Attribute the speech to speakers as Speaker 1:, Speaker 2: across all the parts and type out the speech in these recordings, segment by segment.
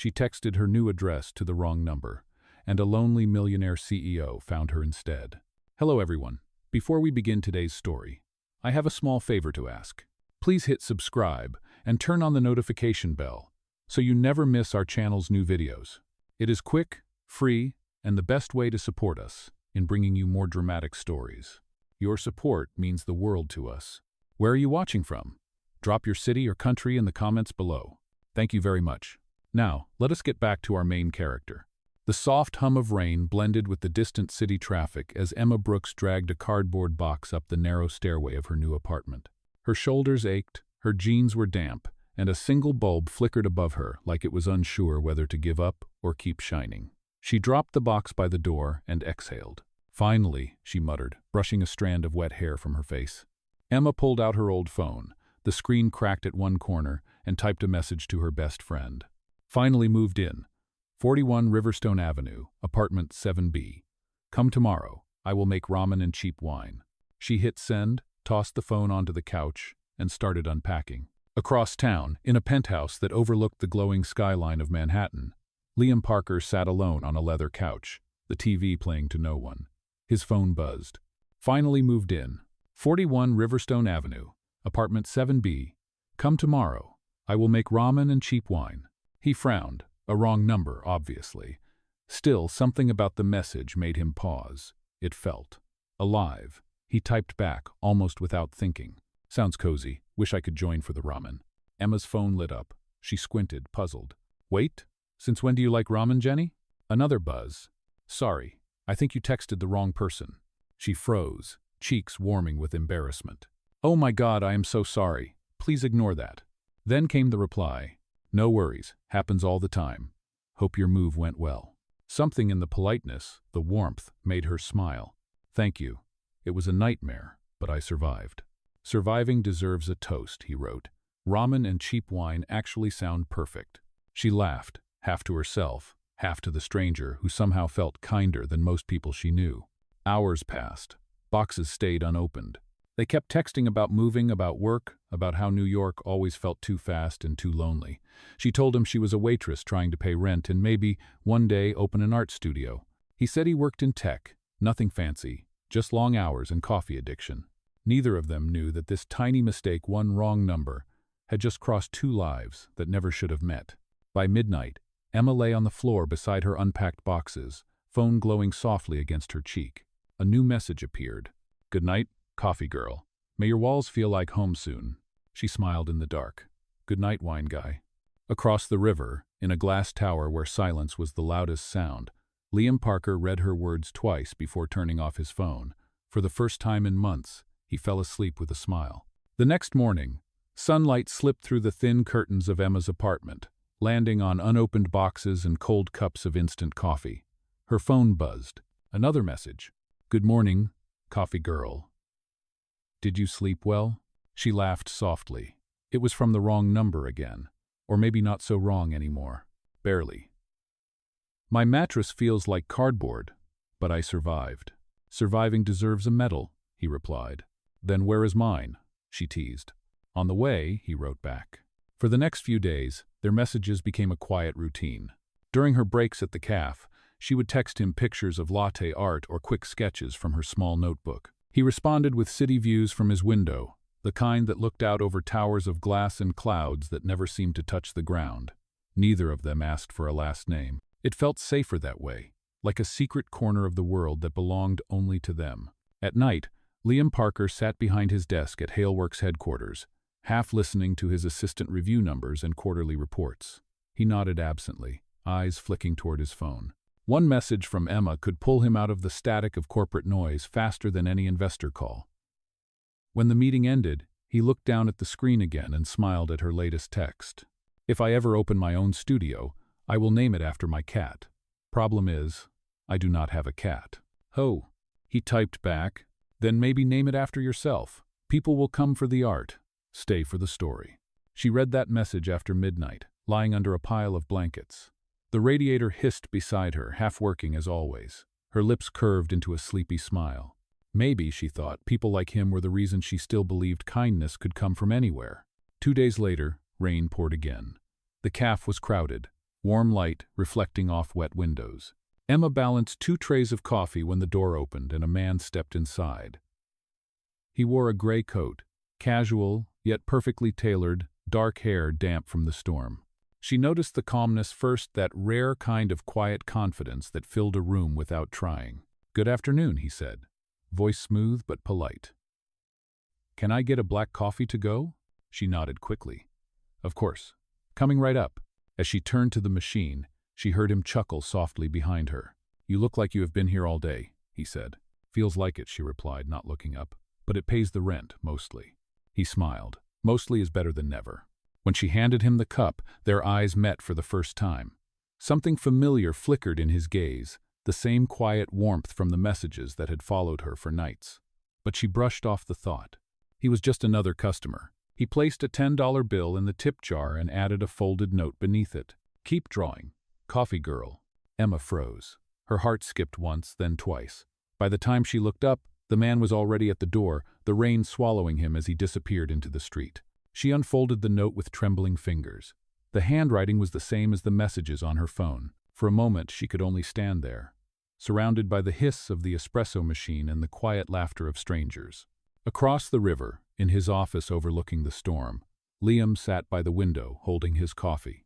Speaker 1: She texted her new address to the wrong number, and a lonely millionaire CEO found her instead. Hello everyone. Before we begin today's story, I have a small favor to ask. Please hit subscribe and turn on the notification bell so you never miss our channel's new videos. It is quick, free, and the best way to support us in bringing you more dramatic stories. Your support means the world to us. Where are you watching from? Drop your city or country in the comments below. Thank you very much. Now, let us get back to our main character. The soft hum of rain blended with the distant city traffic as Emma Brooks dragged a cardboard box up the narrow stairway of her new apartment. Her shoulders ached, her jeans were damp, and a single bulb flickered above her like it was unsure whether to give up or keep shining. She dropped the box by the door and exhaled. Finally, she muttered, brushing a strand of wet hair from her face. Emma pulled out her old phone. The screen cracked at one corner and typed a message to her best friend. Finally moved in. 41 Riverstone Avenue, apartment 7B. Come tomorrow. I will make ramen and cheap wine. She hit send, tossed the phone onto the couch, and started unpacking. Across town, in a penthouse that overlooked the glowing skyline of Manhattan, Liam Parker sat alone on a leather couch, the TV playing to no one. His phone buzzed. Finally moved in. 41 Riverstone Avenue, apartment 7B. Come tomorrow. I will make ramen and cheap wine. He frowned. A wrong number, obviously. Still, something about the message made him pause. It felt alive. He typed back, almost without thinking. Sounds cozy. Wish I could join for the ramen. Emma's phone lit up. She squinted, puzzled. Wait? Since when do you like ramen, Jenny? Another buzz. Sorry, I think you texted the wrong person. She froze, cheeks warming with embarrassment. Oh my God, I am so sorry. Please ignore that. Then came the reply. No worries, happens all the time. Hope your move went well. Something in the politeness, the warmth, made her smile. Thank you. It was a nightmare, but I survived. Surviving deserves a toast, he wrote. Ramen and cheap wine actually sound perfect. She laughed, half to herself, half to the stranger who somehow felt kinder than most people she knew. Hours passed. Boxes stayed unopened. They kept texting about moving, about work, about how New York always felt too fast and too lonely. She told him she was a waitress trying to pay rent and maybe, one day, open an art studio. He said he worked in tech, nothing fancy, just long hours and coffee addiction. Neither of them knew that this tiny mistake, one wrong number, had just crossed two lives that never should have met. By midnight, Emma lay on the floor beside her unpacked boxes, phone glowing softly against her cheek. A new message appeared. Good night, coffee girl. May your walls feel like home soon. She smiled in the dark. Good night, wine guy. Across the river, in a glass tower where silence was the loudest sound, Liam Parker read her words twice before turning off his phone. For the first time in months, he fell asleep with a smile. The next morning, sunlight slipped through the thin curtains of Emma's apartment, landing on unopened boxes and cold cups of instant coffee. Her phone buzzed. Another message. Good morning, coffee girl. Did you sleep well? She laughed softly. It was from the wrong number again. Or maybe not so wrong anymore. Barely. My mattress feels like cardboard, but I survived. Surviving deserves a medal, he replied. Then where is mine? She teased. On the way, he wrote back. For the next few days, their messages became a quiet routine. During her breaks at the café, she would text him pictures of latte art or quick sketches from her small notebook. He responded with city views from his window, the kind that looked out over towers of glass and clouds that never seemed to touch the ground. Neither of them asked for a last name. It felt safer that way, like a secret corner of the world that belonged only to them. At night, Liam Parker sat behind his desk at Haleworks headquarters, half listening to his assistant review numbers and quarterly reports. He nodded absently, eyes flicking toward his phone. One message from Emma could pull him out of the static of corporate noise faster than any investor call. When the meeting ended, he looked down at the screen again and smiled at her latest text. If I ever open my own studio, I will name it after my cat. Problem is, I do not have a cat. Oh, he typed back, then maybe name it after yourself. People will come for the art, stay for the story. She read that message after midnight, lying under a pile of blankets. The radiator hissed beside her, half working as always. Her lips curved into a sleepy smile. Maybe, she thought, people like him were the reason she still believed kindness could come from anywhere. 2 days later, rain poured again. The café was crowded. warm light reflecting off wet windows. Emma balanced 2 trays of coffee when the door opened and a man stepped inside. He wore a gray coat, casual, yet perfectly tailored, dark hair damp from the storm. She noticed the calmness first, that rare kind of quiet confidence that filled a room without trying. "Good afternoon," he said, voice smooth but polite. "Can I get a black coffee to go?" She nodded quickly. "Of course. Coming right up." As she turned to the machine, she heard him chuckle softly behind her. "You look like you have been here all day," he said. "Feels like it," she replied, not looking up. "But it pays the rent, mostly." He smiled. Mostly is better than never. When she handed him the cup, their eyes met for the first time. Something familiar flickered in his gaze, the same quiet warmth from the messages that had followed her for nights. But she brushed off the thought. He was just another customer. He placed a $10 bill in the tip jar and added a folded note beneath it. "Keep drawing. Coffee girl." Emma froze. Her heart skipped once, then twice. By the time she looked up, the man was already at the door, the rain swallowing him as he disappeared into the street. She unfolded the note with trembling fingers. The handwriting was the same as the messages on her phone. For a moment, she could only stand there, surrounded by the hiss of the espresso machine and the quiet laughter of strangers. Across the river, in his office overlooking the storm, Liam sat by the window, holding his coffee.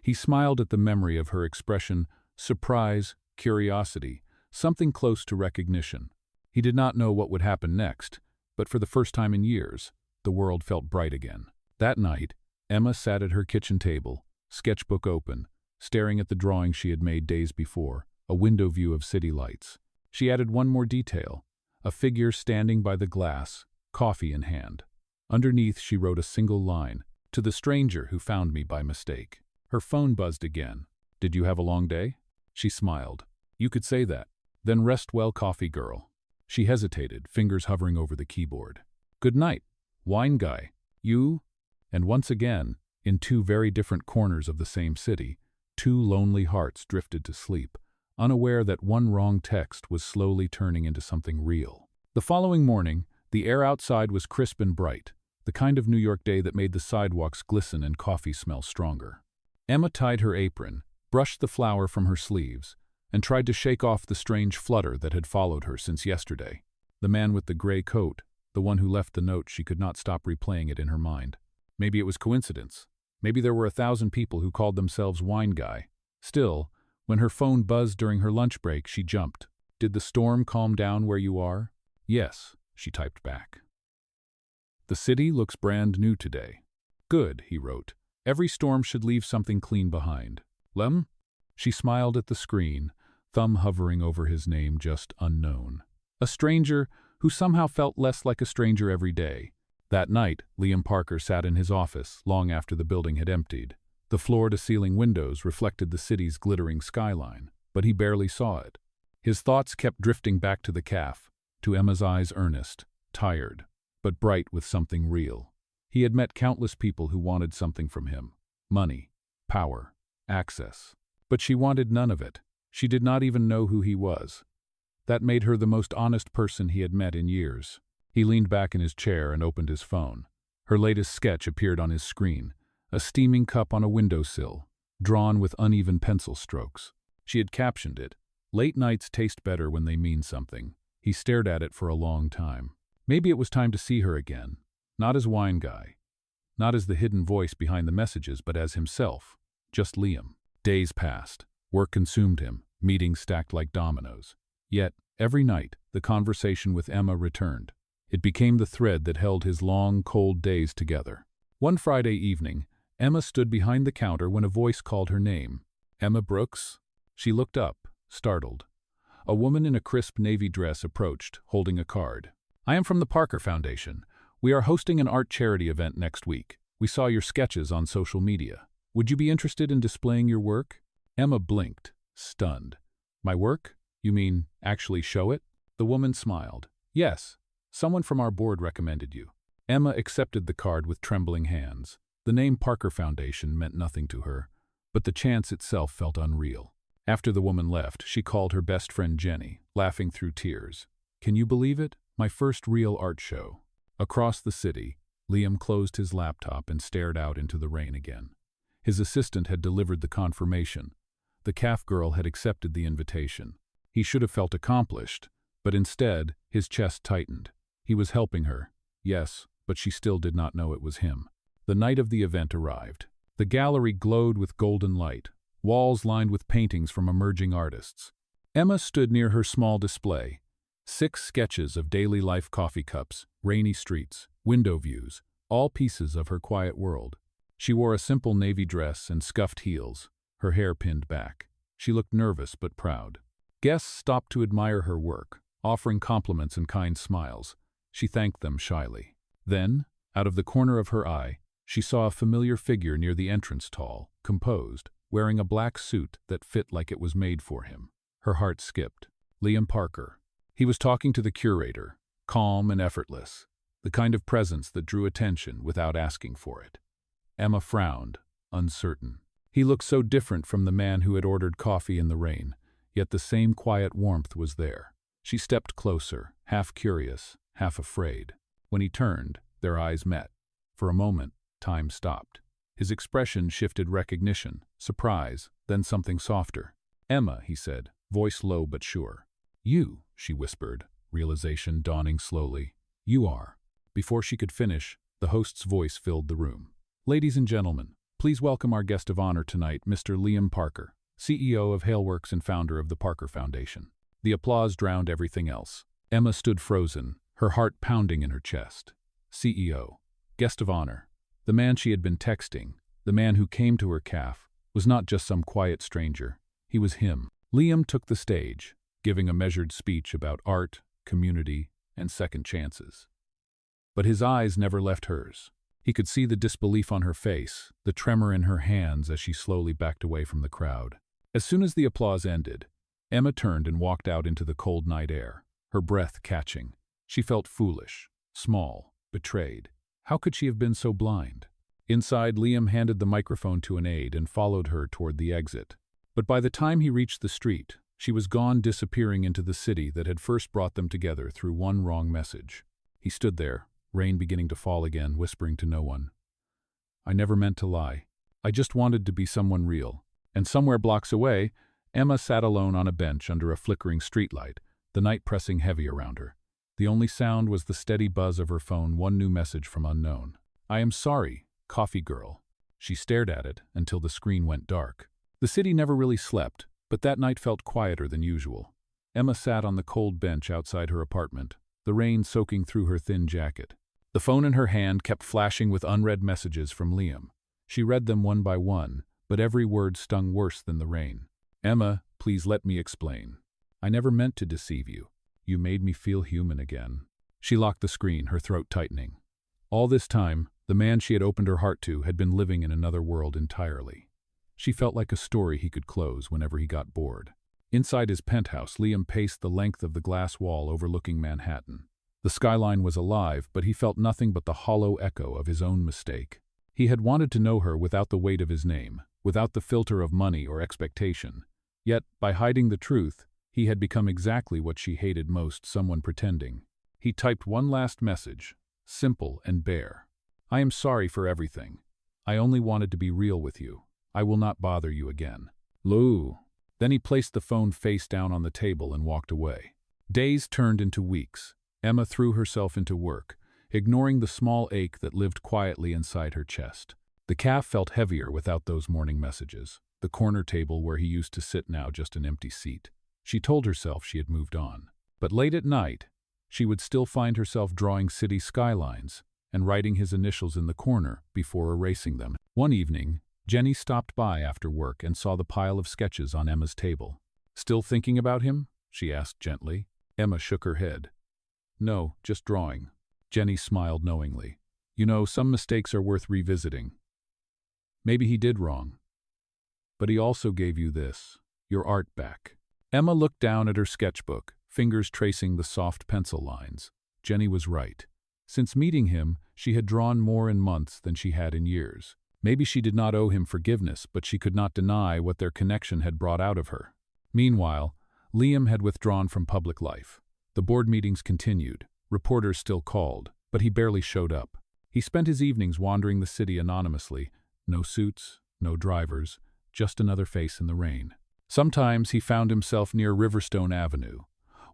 Speaker 1: He smiled at the memory of her expression, surprise, curiosity, something close to recognition. He did not know what would happen next, but for the first time in years, the world felt bright again. That night, Emma sat at her kitchen table, sketchbook open, staring at the drawing she had made days before, a window view of city lights. She added one more detail, a figure standing by the glass, coffee in hand. Underneath, she wrote a single line, "To the stranger who found me by mistake." Her phone buzzed again. "Did you have a long day?" She smiled. "You could say that. Then rest well, coffee girl." She hesitated, fingers hovering over the keyboard. "Good night, wine guy. You?" And once again, in 2 very different corners of the same city, 2 lonely hearts drifted to sleep, unaware that one wrong text was slowly turning into something real. The following morning, the air outside was crisp and bright, the kind of New York day that made the sidewalks glisten and coffee smell stronger. Emma tied her apron, brushed the flour from her sleeves, and tried to shake off the strange flutter that had followed her since yesterday. The man with the gray coat, the one who left the note, she could not stop replaying it in her mind. Maybe it was coincidence. Maybe there were 1,000 people who called themselves Wine Guy. Still, when her phone buzzed during her lunch break, she jumped. "Did the storm calm down where you are?" "Yes," she typed back. "The city looks brand new today." "Good," he wrote. "Every storm should leave something clean behind." "Lem?" She smiled at the screen, thumb hovering over his name, just unknown. A stranger who somehow felt less like a stranger every day. That night, Liam Parker sat in his office long after the building had emptied. The floor-to-ceiling windows reflected the city's glittering skyline, but he barely saw it. His thoughts kept drifting back to the café, to Emma's eyes earnest, tired, but bright with something real. He had met countless people who wanted something from him: money, power, access. But she wanted none of it. She did not even know who he was. That made her the most honest person he had met in years. He leaned back in his chair and opened his phone. Her latest sketch appeared on his screen, a steaming cup on a windowsill, drawn with uneven pencil strokes. She had captioned it, "Late nights taste better when they mean something." He stared at it for a long time. Maybe it was time to see her again, not as Wine Guy, not as the hidden voice behind the messages, but as himself, just Liam. Days passed. Work consumed him, meetings stacked like dominoes. Yet, every night, the conversation with Emma returned. It became the thread that held his long, cold days together. One Friday evening, Emma stood behind the counter when a voice called her name. "Emma Brooks?" She looked up, startled. A woman in a crisp navy dress approached, holding a card. "I am from the Parker Foundation. We are hosting an art charity event next week. We saw your sketches on social media. Would you be interested in displaying your work?" Emma blinked, stunned. "My work? You mean actually show it?" The woman smiled. "Yes. Someone from our board recommended you." Emma accepted the card with trembling hands. The name Parker Foundation meant nothing to her, but the chance itself felt unreal. After the woman left, she called her best friend Jenny, laughing through tears. "Can you believe it? My first real art show." Across the city, Liam closed his laptop and stared out into the rain again. His assistant had delivered the confirmation. The caf girl had accepted the invitation. He should have felt accomplished, but instead, his chest tightened. He was helping her, yes, but she still did not know it was him. The night of the event arrived. The gallery glowed with golden light, walls lined with paintings from emerging artists. Emma stood near her small display. 6 sketches of daily life, coffee cups, rainy streets, window views, all pieces of her quiet world. She wore a simple navy dress and scuffed heels, her hair pinned back. She looked nervous but proud. Guests stopped to admire her work, offering compliments and kind smiles. She thanked them shyly. Then, out of the corner of her eye, she saw a familiar figure near the entrance, tall, composed, wearing a black suit that fit like it was made for him. Her heart skipped. Liam Parker. He was talking to the curator, calm and effortless, the kind of presence that drew attention without asking for it. Emma frowned, uncertain. He looked so different from the man who had ordered coffee in the rain, yet the same quiet warmth was there. She stepped closer, half curious, half afraid. When he turned, their eyes met. For a moment, time stopped. His expression shifted recognition, surprise, then something softer. "Emma," he said, voice low but sure. "You," she whispered, realization dawning slowly. "You are." Before she could finish, the host's voice filled the room. "Ladies and gentlemen, please welcome our guest of honor tonight, Mr. Liam Parker, CEO of Haleworks and founder of the Parker Foundation." The applause drowned everything else. Emma stood frozen, her heart pounding in her chest. CEO. Guest of honor. The man she had been texting, the man who came to her caf, was not just some quiet stranger. He was him. Liam took the stage, giving a measured speech about art, community, and second chances. But his eyes never left hers. He could see the disbelief on her face, the tremor in her hands as she slowly backed away from the crowd. As soon as the applause ended, Emma turned and walked out into the cold night air, her breath catching. She felt foolish, small, betrayed. How could she have been so blind? Inside, Liam handed the microphone to an aide and followed her toward the exit. But by the time he reached the street, she was gone, disappearing into the city that had first brought them together through one wrong message. He stood there, rain beginning to fall again, whispering to no one. "I never meant to lie. I just wanted to be someone real." And somewhere blocks away, Emma sat alone on a bench under a flickering streetlight, the night pressing heavy around her. The only sound was the steady buzz of her phone, one new message from unknown. "I am sorry, coffee girl." She stared at it until the screen went dark. The city never really slept, but that night felt quieter than usual. Emma sat on the cold bench outside her apartment, the rain soaking through her thin jacket. The phone in her hand kept flashing with unread messages from Liam. She read them one by one, but every word stung worse than the rain. "Emma, please let me explain. I never meant to deceive you. You made me feel human again." She locked the screen, her throat tightening. All this time, the man she had opened her heart to had been living in another world entirely. She felt like a story he could close whenever he got bored. Inside his penthouse, Liam paced the length of the glass wall overlooking Manhattan. The skyline was alive, but he felt nothing but the hollow echo of his own mistake. He had wanted to know her without the weight of his name, without the filter of money or expectation. Yet, by hiding the truth, he had become exactly what she hated most, someone pretending. He typed one last message, simple and bare. "I am sorry for everything. I only wanted to be real with you. I will not bother you again. Lou." Then he placed the phone face down on the table and walked away. Days turned into weeks. Emma threw herself into work, ignoring the small ache that lived quietly inside her chest. The caf felt heavier without those morning messages. The corner table where he used to sit now just an empty seat. She told herself she had moved on. But late at night, she would still find herself drawing city skylines and writing his initials in the corner before erasing them. One evening, Jenny stopped by after work and saw the pile of sketches on Emma's table. "Still thinking about him?" she asked gently. Emma shook her head. "No, just drawing." Jenny smiled knowingly. "You know, some mistakes are worth revisiting. Maybe he did wrong. But he also gave you this, your art back." Emma looked down at her sketchbook, fingers tracing the soft pencil lines. Jenny was right. Since meeting him, she had drawn more in months than she had in years. Maybe she did not owe him forgiveness, but she could not deny what their connection had brought out of her. Meanwhile, Liam had withdrawn from public life. The board meetings continued. Reporters still called, but he barely showed up. He spent his evenings wandering the city anonymously. No suits, no drivers, just another face in the rain. Sometimes he found himself near Riverstone Avenue,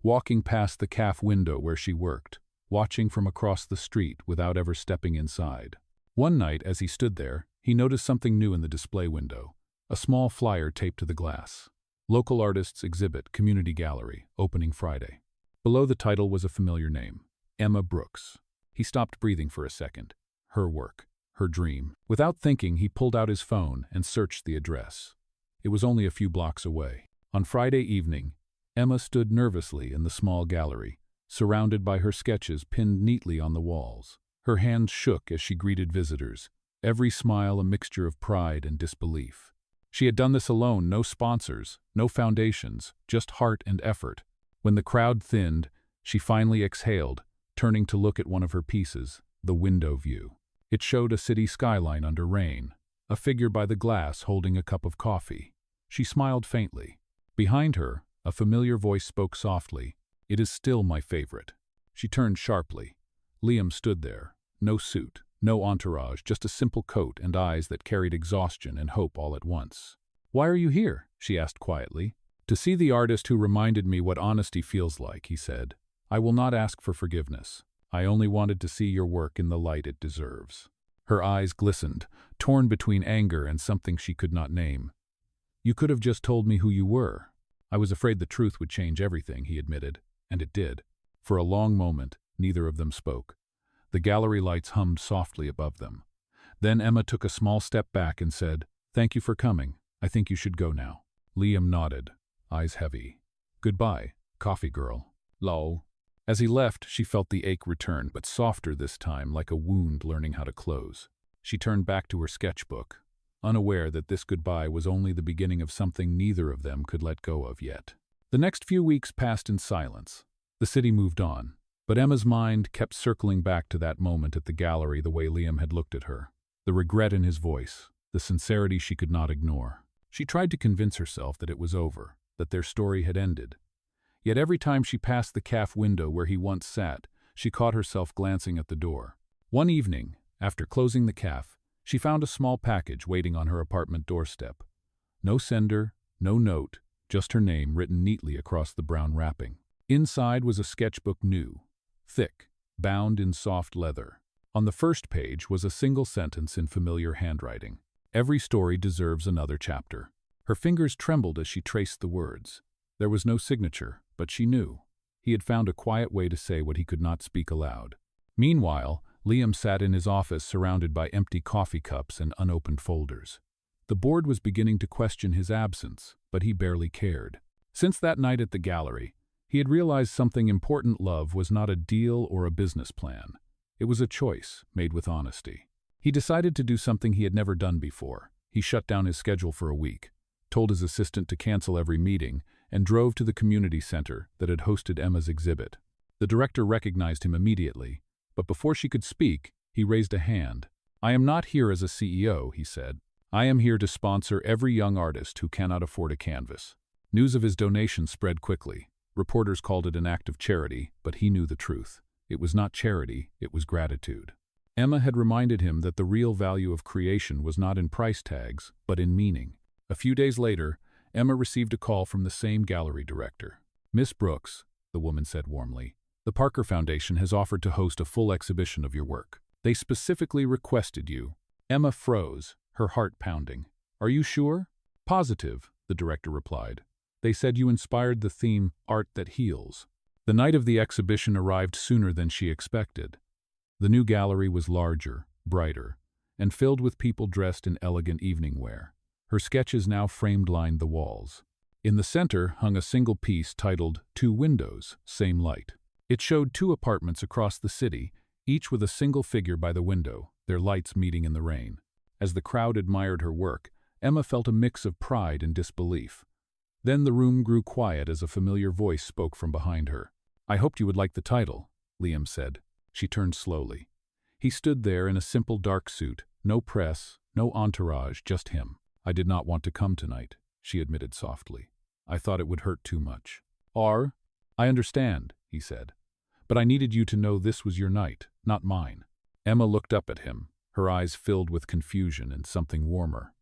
Speaker 1: walking past the café window where she worked, watching from across the street without ever stepping inside. One night, as he stood there, he noticed something new in the display window, a small flyer taped to the glass. Local Artists Exhibit, Community Gallery, opening Friday. Below the title was a familiar name, Emma Brooks. He stopped breathing for a second. Her work, her dream. Without thinking, he pulled out his phone and searched the address. It was only a few blocks away. On Friday evening, Emma stood nervously in the small gallery, surrounded by her sketches pinned neatly on the walls. Her hands shook as she greeted visitors, every smile a mixture of pride and disbelief. She had done this alone, no sponsors, no foundations, just heart and effort. When the crowd thinned, she finally exhaled, turning to look at one of her pieces, the window view. It showed a city skyline under rain, a figure by the glass holding a cup of coffee. She smiled faintly. Behind her, a familiar voice spoke softly, "It is still my favorite." She turned sharply. Liam stood there, no suit, no entourage, just a simple coat and eyes that carried exhaustion and hope all at once. "Why are you here?" she asked quietly. "To see the artist who reminded me what honesty feels like," he said. "I will not ask for forgiveness. I only wanted to see your work in the light it deserves." Her eyes glistened, torn between anger and something she could not name. "You could have just told me who you were." "I was afraid the truth would change everything," he admitted, and it did. For a long moment, neither of them spoke. The gallery lights hummed softly above them. Then Emma took a small step back and said, "Thank you for coming. I think you should go now." Liam nodded, eyes heavy. "Goodbye, coffee girl." Lol. As he left, she felt the ache return, but softer this time, like a wound learning how to close. She turned back to her sketchbook, unaware that this goodbye was only the beginning of something neither of them could let go of yet. The next few weeks passed in silence. The city moved on, but Emma's mind kept circling back to that moment at the gallery, the way Liam had looked at her, the regret in his voice, the sincerity she could not ignore. She tried to convince herself that it was over, that their story had ended. Yet every time she passed the café window where he once sat, she caught herself glancing at the door. One evening, after closing the café, she found a small package waiting on her apartment doorstep. No sender, no note, just her name written neatly across the brown wrapping. Inside was a sketchbook new, thick, bound in soft leather. On the first page was a single sentence in familiar handwriting. "Every story deserves another chapter." Her fingers trembled as she traced the words. There was no signature, but she knew. He had found a quiet way to say what he could not speak aloud. Meanwhile, Liam sat in his office surrounded by empty coffee cups and unopened folders. The board was beginning to question his absence, but he barely cared. Since that night at the gallery, he had realized something important. Love was not a deal or a business plan. It was a choice, made with honesty. He decided to do something he had never done before. He shut down his schedule for a week, told his assistant to cancel every meeting, and drove to the community center that had hosted Emma's exhibit. The director recognized him immediately, but before she could speak, he raised a hand. "I am not here as a CEO," he said. "I am here to sponsor every young artist who cannot afford a canvas." News of his donation spread quickly. Reporters called it an act of charity, but he knew the truth. It was not charity, it was gratitude. Emma had reminded him that the real value of creation was not in price tags, but in meaning. A few days later, Emma received a call from the same gallery director. "Miss Brooks," the woman said warmly, "the Parker Foundation has offered to host a full exhibition of your work. They specifically requested you." Emma froze, her heart pounding. "Are you sure?" "Positive," the director replied. "They said you inspired the theme, Art That Heals." The night of the exhibition arrived sooner than she expected. The new gallery was larger, brighter, and filled with people dressed in elegant evening wear. Her sketches now framed lined the walls. In the center hung a single piece titled "Two Windows, Same Light." It showed two apartments across the city, each with a single figure by the window, their lights meeting in the rain. As the crowd admired her work, Emma felt a mix of pride and disbelief. Then the room grew quiet as a familiar voice spoke from behind her. "I hoped you would like the title," Liam said. She turned slowly. He stood there in a simple dark suit, no press, no entourage, just him. "I did not want to come tonight," she admitted softly. "I thought it would hurt too much." "I understand," he said. "But I needed you to know this was your night, not mine." Emma looked up at him, her eyes filled with confusion and something warmer.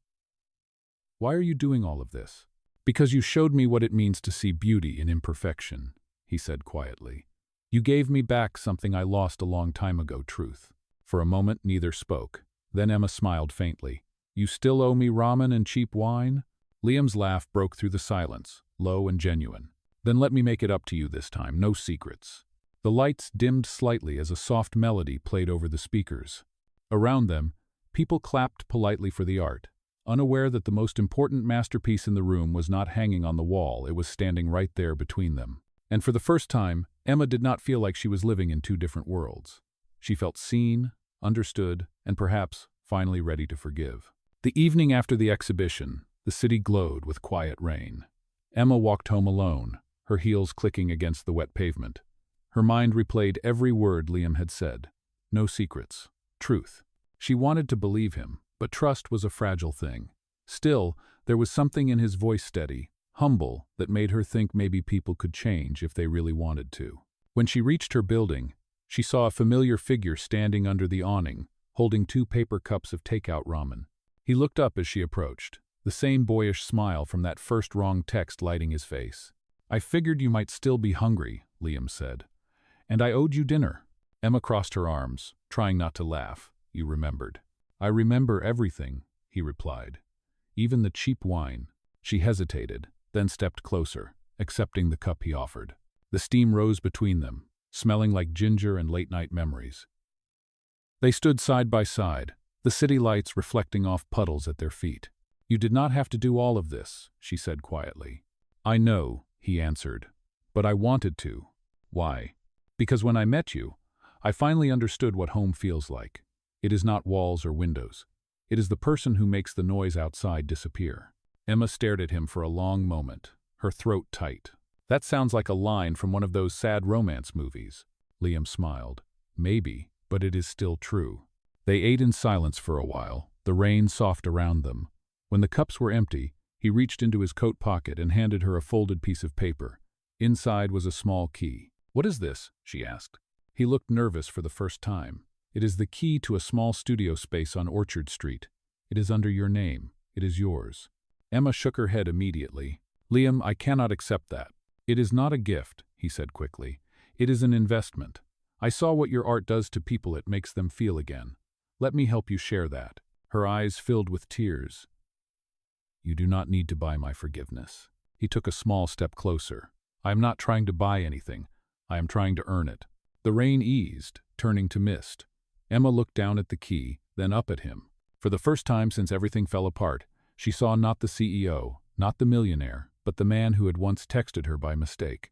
Speaker 1: Why are you doing all of this? Because you showed me what it means to see beauty in imperfection, he said quietly. You gave me back something I lost a long time ago, truth. For a moment, neither spoke. Then Emma smiled faintly. You still owe me ramen and cheap wine? Liam's laugh broke through the silence, low and genuine. Then let me make it up to you this time, no secrets. The lights dimmed slightly as a soft melody played over the speakers. Around them, people clapped politely for the art, unaware that the most important masterpiece in the room was not hanging on the wall, it was standing right there between them. And for the first time, Emma did not feel like she was living in two different worlds. She felt seen, understood, and perhaps finally ready to forgive. The evening after the exhibition, the city glowed with quiet rain. Emma walked home alone, her heels clicking against the wet pavement. Her mind replayed every word Liam had said. No secrets. Truth. She wanted to believe him, but trust was a fragile thing. Still, there was something in his voice steady, humble, that made her think maybe people could change if they really wanted to. When she reached her building, she saw a familiar figure standing under the awning, holding 2 paper cups of takeout ramen. He looked up as she approached, the same boyish smile from that first wrong text lighting his face. I figured you might still be hungry, Liam said. And I owed you dinner. Emma crossed her arms, trying not to laugh. You remembered. I remember everything, he replied. Even the cheap wine. She hesitated, then stepped closer, accepting the cup he offered. The steam rose between them, smelling like ginger and late-night memories. They stood side by side, the city lights reflecting off puddles at their feet. You did not have to do all of this, she said quietly. I know, he answered, but I wanted to. Why? Because when I met you, I finally understood what home feels like. It is not walls or windows. It is the person who makes the noise outside disappear. Emma stared at him for a long moment, her throat tight. That sounds like a line from one of those sad romance movies. Liam smiled. Maybe, but it is still true. They ate in silence for a while, the rain soft around them. When the cups were empty, he reached into his coat pocket and handed her a folded piece of paper. Inside was a small key. What is this? She asked. He looked nervous for the first time. It is the key to a small studio space on Orchard Street. It is under your name. It is yours. Emma shook her head immediately. Liam, I cannot accept that. It is not a gift, he said quickly. It is an investment. I saw what your art does to people. It makes them feel again. Let me help you share that. Her eyes filled with tears. You do not need to buy my forgiveness. He took a small step closer. I am not trying to buy anything. I am trying to earn it. The rain eased, turning to mist. Emma looked down at the key, then up at him. For the first time since everything fell apart, she saw not the CEO, not the millionaire, but the man who had once texted her by mistake.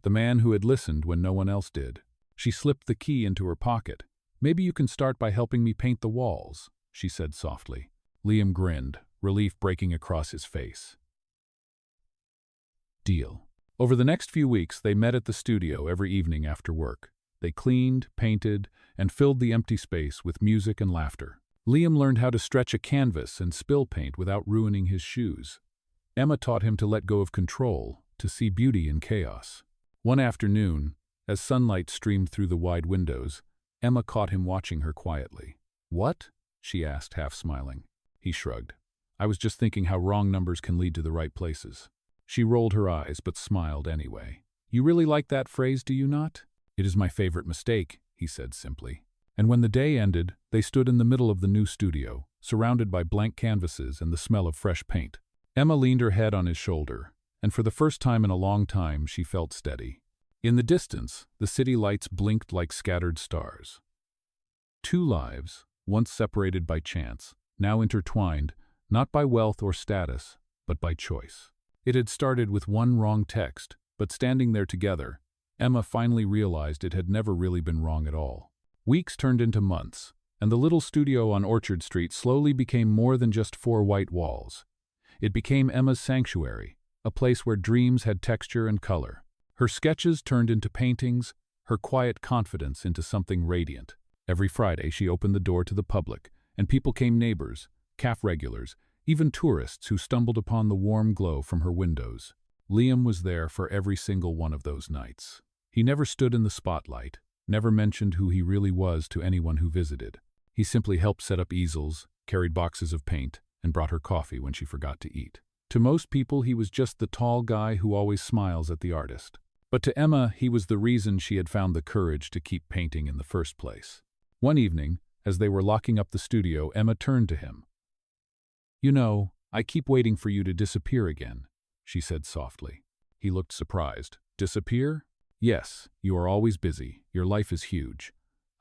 Speaker 1: The man who had listened when no one else did. She slipped the key into her pocket. Maybe you can start by helping me paint the walls, she said softly. Liam grinned, relief breaking across his face. Deal. Over the next few weeks, they met at the studio every evening after work. They cleaned, painted, and filled the empty space with music and laughter. Liam learned how to stretch a canvas and spill paint without ruining his shoes. Emma taught him to let go of control, to see beauty in chaos. One afternoon, as sunlight streamed through the wide windows, Emma caught him watching her quietly. What? She asked, half smiling. He shrugged. I was just thinking how wrong numbers can lead to the right places. She rolled her eyes, but smiled anyway. You really like that phrase, do you not? It is my favorite mistake, he said simply. And when the day ended, they stood in the middle of the new studio, surrounded by blank canvases and the smell of fresh paint. Emma leaned her head on his shoulder, and for the first time in a long time she felt steady. In the distance, the city lights blinked like scattered stars. 2 lives, once separated by chance, now intertwined, not by wealth or status, but by choice. It had started with one wrong text, but standing there together, Emma finally realized it had never really been wrong at all. Weeks turned into months, and the little studio on Orchard Street slowly became more than just 4 white walls. It became Emma's sanctuary, a place where dreams had texture and color. Her sketches turned into paintings, her quiet confidence into something radiant. Every Friday she opened the door to the public, and people came, neighbors, caf regulars, even tourists who stumbled upon the warm glow from her windows. Liam was there for every single one of those nights. He never stood in the spotlight, never mentioned who he really was to anyone who visited. He simply helped set up easels, carried boxes of paint, and brought her coffee when she forgot to eat. To most people, he was just the tall guy who always smiles at the artist. But to Emma, he was the reason she had found the courage to keep painting in the first place. One evening, as they were locking up the studio, Emma turned to him. "You know, I keep waiting for you to disappear again," she said softly. He looked surprised. "Disappear? Yes, you are always busy. Your life is huge.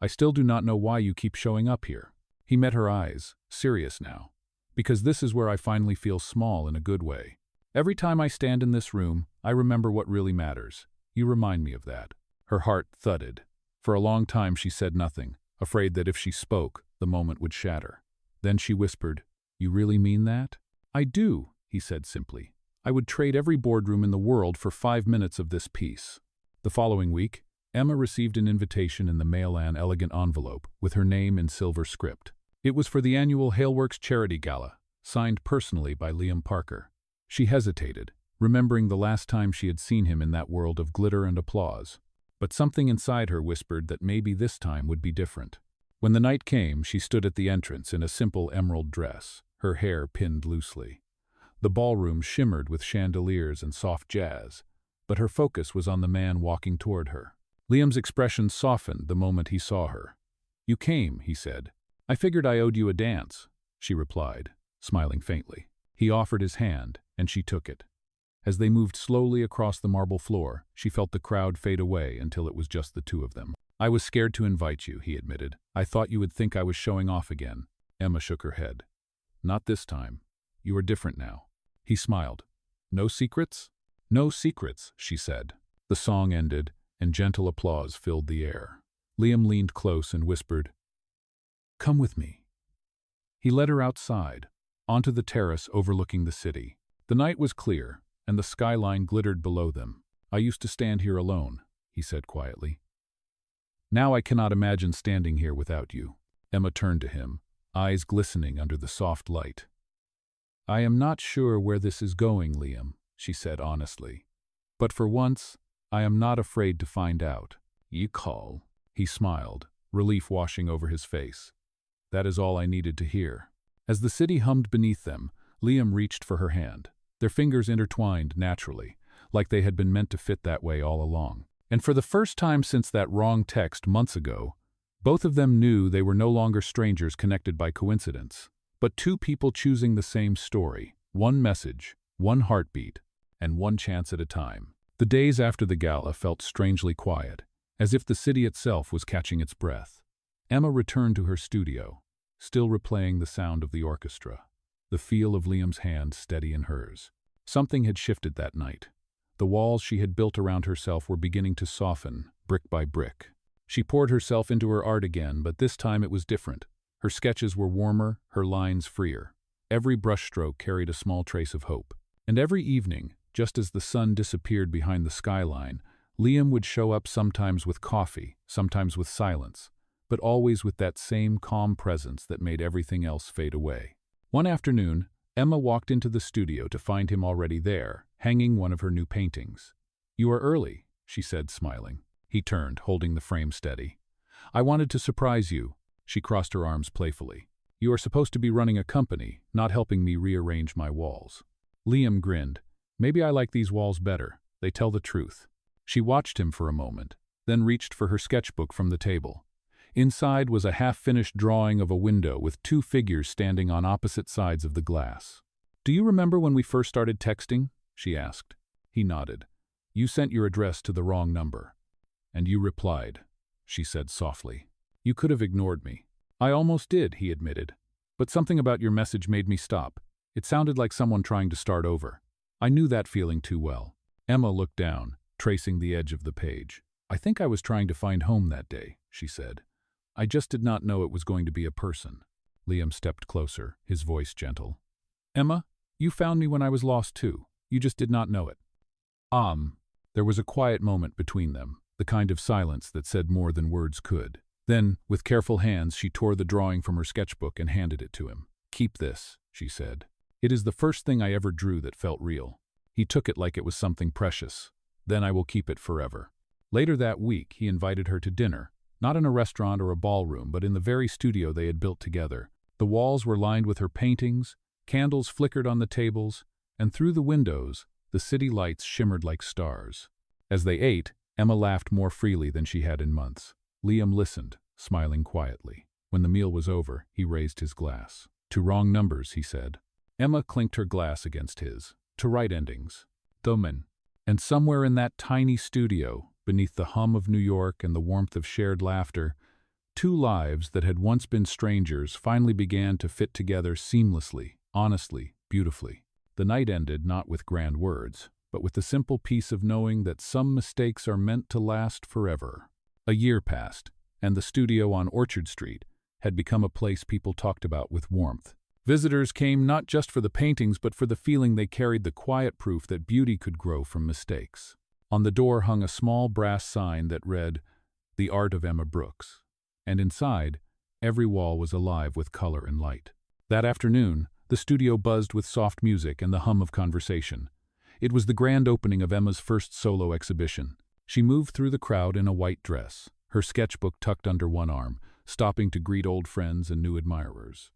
Speaker 1: I still do not know why you keep showing up here." He met her eyes, serious now. "Because this is where I finally feel small in a good way. Every time I stand in this room, I remember what really matters. You remind me of that." Her heart thudded. For a long time she said nothing, afraid that if she spoke, the moment would shatter. Then she whispered, "You really mean that?" "I do," he said simply. "I would trade every boardroom in the world for 5 minutes of this peace." The following week, Emma received an invitation in the mail an elegant envelope with her name in silver script. It was for the annual Haleworks Charity Gala, signed personally by Liam Parker. She hesitated, remembering the last time she had seen him in that world of glitter and applause. But something inside her whispered that maybe this time would be different. When the night came, she stood at the entrance in a simple emerald dress, her hair pinned loosely. The ballroom shimmered with chandeliers and soft jazz, but her focus was on the man walking toward her. Liam's expression softened the moment he saw her. "You came," he said. "I figured I owed you a dance," she replied, smiling faintly. He offered his hand, and she took it. As they moved slowly across the marble floor, she felt the crowd fade away until it was just the two of them. "I was scared to invite you," he admitted. "I thought you would think I was showing off again." Emma shook her head. "Not this time. You are different now." He smiled. "No secrets?" "No secrets," she said. The song ended, and gentle applause filled the air. Liam leaned close and whispered, "Come with me." He led her outside, onto the terrace overlooking the city. The night was clear, and the skyline glittered below them. "I used to stand here alone," he said quietly. "Now I cannot imagine standing here without you." Emma turned to him, eyes glistening under the soft light. "I am not sure where this is going, Liam," she said honestly. "But for once, I am not afraid to find out." "You call." He smiled, relief washing over his face. "That is all I needed to hear." As the city hummed beneath them, Liam reached for her hand. Their fingers intertwined naturally, like they had been meant to fit that way all along. And for the first time since that wrong text months ago, both of them knew they were no longer strangers connected by coincidence, but two people choosing the same story, one message, one heartbeat, and one chance at a time. The days after the gala felt strangely quiet, as if the city itself was catching its breath. Emma returned to her studio, still replaying the sound of the orchestra, the feel of Liam's hand steady in hers. Something had shifted that night. The walls she had built around herself were beginning to soften, brick by brick. She poured herself into her art again, but this time it was different. Her sketches were warmer, her lines freer. Every brushstroke carried a small trace of hope. And every evening, just as the sun disappeared behind the skyline, Liam would show up sometimes with coffee, sometimes with silence, but always with that same calm presence that made everything else fade away. One afternoon, Emma walked into the studio to find him already there, hanging one of her new paintings. "You are early," she said, smiling. He turned, holding the frame steady. "I wanted to surprise you." She crossed her arms playfully. "You are supposed to be running a company, not helping me rearrange my walls." Liam grinned. "Maybe I like these walls better. They tell the truth." She watched him for a moment, then reached for her sketchbook from the table. Inside was a half-finished drawing of a window with two figures standing on opposite sides of the glass. "Do you remember when we first started texting?" she asked. He nodded. "You sent your address to the wrong number." "And you replied," she said softly. "You could have ignored me." "I almost did," he admitted. "But something about your message made me stop. It sounded like someone trying to start over." I knew that feeling too well. Emma looked down, tracing the edge of the page. "I think I was trying to find home that day," she said. "I just did not know it was going to be a person." Liam stepped closer, his voice gentle. "Emma, you found me when I was lost too. You just did not know it." There was a quiet moment between them, the kind of silence that said more than words could. Then, with careful hands, she tore the drawing from her sketchbook and handed it to him. "Keep this," she said. "It is the first thing I ever drew that felt real." He took it like it was something precious. "Then I will keep it forever." Later that week, he invited her to dinner, not in a restaurant or a ballroom, but in the very studio they had built together. The walls were lined with her paintings, Candles flickered on the tables, and through the windows, the city lights shimmered like stars. As they ate, Emma laughed more freely than she had in months. Liam listened, smiling quietly. When the meal was over, he raised his glass. "To wrong numbers," he said. Emma clinked her glass against his. "To right endings. Domen." And somewhere in that tiny studio, beneath the hum of New York and the warmth of shared laughter, two lives that had once been strangers finally began to fit together seamlessly, honestly, beautifully. The night ended not with grand words, but with the simple peace of knowing that some mistakes are meant to last forever. A year passed, and the studio on Orchard Street had become a place people talked about with warmth. Visitors came not just for the paintings but for the feeling they carried the quiet proof that beauty could grow from mistakes. On the door hung a small brass sign that read, "The Art of Emma Brooks," and inside, every wall was alive with color and light. That afternoon, the studio buzzed with soft music and the hum of conversation. It was the grand opening of Emma's first solo exhibition. She moved through the crowd in a white dress, her sketchbook tucked under one arm, stopping to greet old friends and new admirers.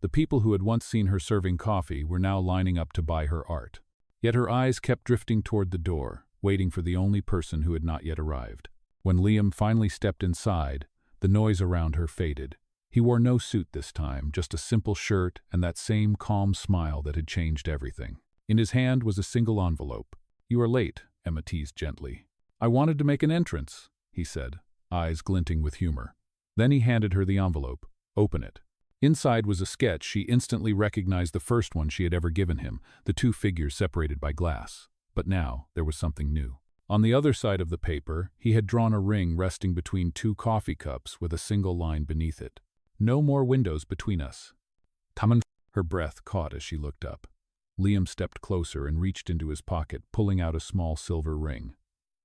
Speaker 1: The people who had once seen her serving coffee were now lining up to buy her art. Yet her eyes kept drifting toward the door, waiting for the only person who had not yet arrived. When Liam finally stepped inside, the noise around her faded. He wore no suit this time, just a simple shirt and that same calm smile that had changed everything. In his hand was a single envelope. "You are late," Emma teased gently. "I wanted to make an entrance," he said, eyes glinting with humor. Then he handed her the envelope. "Open it." Inside was a sketch. She instantly recognized the first one she had ever given him, the two figures separated by glass. But now there was something new. On the other side of the paper, he had drawn a ring resting between two coffee cups with a single line beneath it. "No more windows between us." Her breath caught as she looked up. Liam stepped closer and reached into his pocket, pulling out a small silver ring.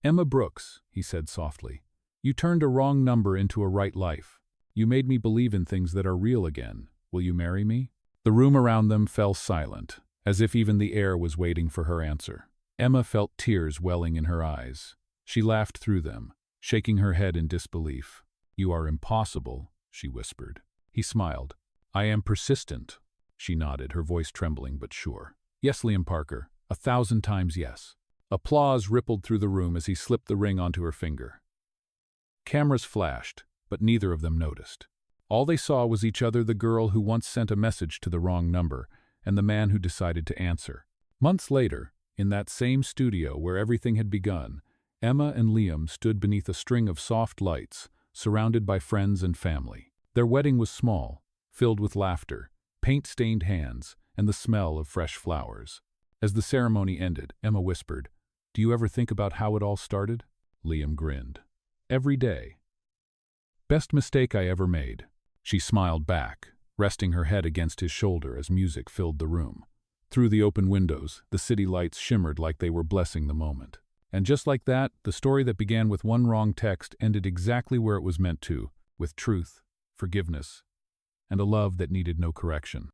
Speaker 1: "Emma Brooks," he said softly, "you turned a wrong number into a right life. You made me believe in things that are real again. Will you marry me?" The room around them fell silent, as if even the air was waiting for her answer. Emma felt tears welling in her eyes. She laughed through them, shaking her head in disbelief. "You are impossible," she whispered. He smiled. "I am persistent." She nodded, her voice trembling but sure. "Yes, Liam Parker, 1,000 times yes." Applause rippled through the room as he slipped the ring onto her finger. Cameras flashed, but neither of them noticed. All they saw was each other, the girl who once sent a message to the wrong number, and the man who decided to answer. Months later, in that same studio where everything had begun, Emma and Liam stood beneath a string of soft lights, surrounded by friends and family. Their wedding was small, filled with laughter, paint-stained hands, and the smell of fresh flowers. As the ceremony ended, Emma whispered, "Do you ever think about how it all started?" Liam grinned. "Every day." "Best mistake I ever made." She smiled back, resting her head against his shoulder as music filled the room. Through the open windows, the city lights shimmered like they were blessing the moment. And just like that, the story that began with one wrong text ended exactly where it was meant to, with truth, forgiveness, and a love that needed no correction.